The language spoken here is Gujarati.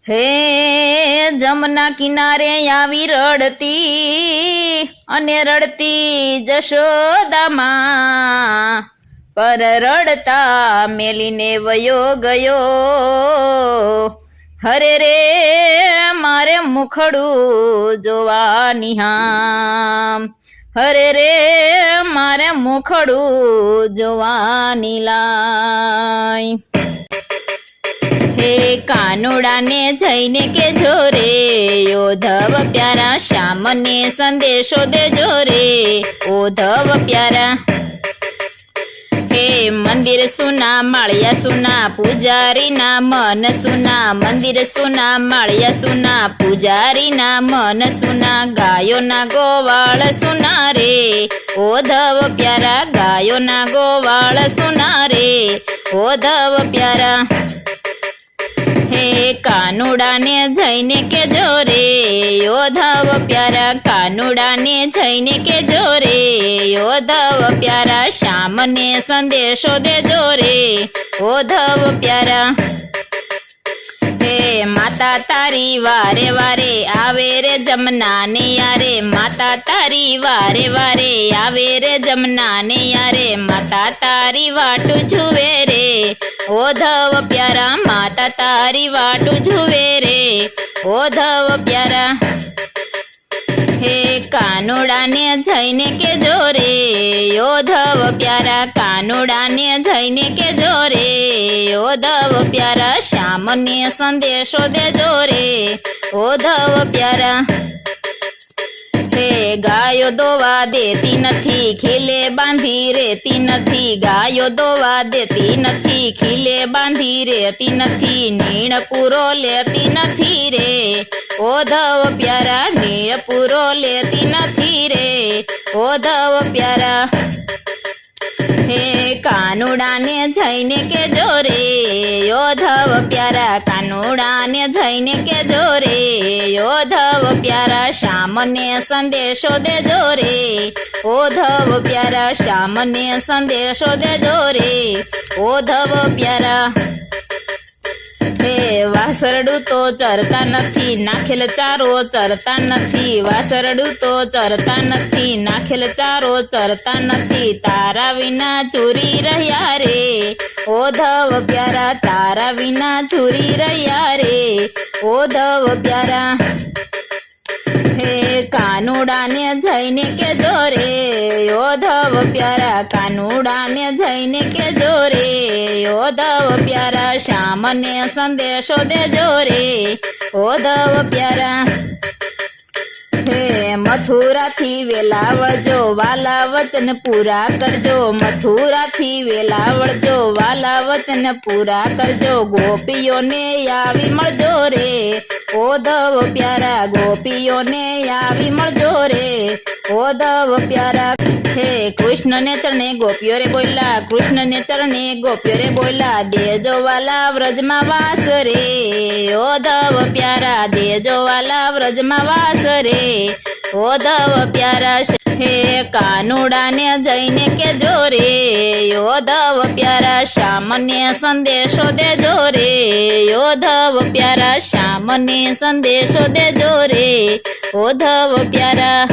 હે જમના કિનારે આવી રડતી અને રડતી જશોદામાં, પર રડતા મેલીને વયો ગયો. હરે રે મારે મુખડું જોવાની હામ, હરે રે મારે મુખડું જોવાની લાય. હે કાનુડાને જઈને કેજો રે, ઓધવ પ્યારા શ્યામને સંદેશો દેજો રે, ઓધવ પ્યારા. હે મંદિર સુના માળિયા સુના, પૂજારીના મન સુના, મંદિર સુના માળિયા સુના, પૂજારીના મન સુના, ગાયોના ગોવાળ સુના રે, ઓધવ પ્યારા ગાયોના ગોવાળ સુના રે, ઓધવ પ્યારા. હે કાનુડાને જઈને કેજો રે, ઓધવ પ્યારા કાનુડાને જઈને કેજો રે, ઓધવ પ્યારા શ્યામને સંદેશો દેજો રે, ઓધવ પ્યારા. હે માતા તારી વારે વારે આવે રે જમનાને યારે, માતા તારી વારે વારે આવે રે જમનાને યારે, માતા તારી વાટું જુએ રે, ઓધવ પ્યારા માતા તારી વાટું જુએ રે, ઓધવ પ્યારા. હે કાનુડાને જઈને કેજો રે, ઓધવ પ્યારા કાનુડાને જઈને કેજો રે, ઓધવ પ્યારા શ્યામને સંદેશો દેજો રે, ઓધવ પ્યારા. હે ગાયો દોવા દેતી નથી, ખીલે બાંધી રેતી નથી, ગાયો દોવા દેતી નથી, ખીલે બાંધી રેતી નથી, નીણ પૂરો લેતી નથી રે, ઓધવ પ્યારા નીણ પૂરો લેતી નથી રે, ઓધવ પ્યારા. હે કાનુડાને જઈને કેજો રે, ઓધવ પ્યારા કાનુડાને જઈને કેજો રે, ઓધવ પ્યારા શ્યામને સંદેશો દેજો રે, ઓધવ પ્યારા શ્યામને સંદેશો દેજો રે, ઓધવ પ્યારા. હે વાસરડું તો ચરતા નથી, નાખેલ ચારો ચરતા નથી, વાસરડું તો ચરતા નથી, નાખેલ ચારો ચરતા નથી, તારા વિના ચૂરી રહ્યા રે, ઓધવ પ્યારા તારા વિના ચૂરી રહ્યા રે, ઓધવ પ્યારા. હે કાનુડાને જઈને કેજો રે, ઓધવ પ્યારા કાનુડાને જઈને કેજો રે, ઓધવ પ્યારા શ્યામને સંદેશો દેજો રે, ઓધવ પ્યારા. હે મથુરાથી વેલાવળજો, વાલા વચન પૂરા કરજો, મથુરાથી વેલાવળજો, વાલા વચન પૂરા કરજો, ગોપીઓને આવી મળજો રે, ઓધવ પ્યારા ગોપીઓને આવી મળજો રે, ઓધવ પ્યારા. હે કૃષ્ણને ચરણે ગોપીઓ રે બોલ્યા, કૃષ્ણને ચરણે ગોપીઓ રે બોલ્યા, દેજો વાલા વ્રજમાં વાસ રે, ઓધવ પ્યારા દેજો વાલા વ્રજમાં વાસ રે, ઓધવ પ્યારા. હે કાનુડાને જઈને કેજો રે, ઓધવ પ્યારા શ્યામને સંદેશો દેજો રે, ઓધવ પ્યારા શ્યામને સંદેશો દેજો રે, ઓધવ પ્યારા.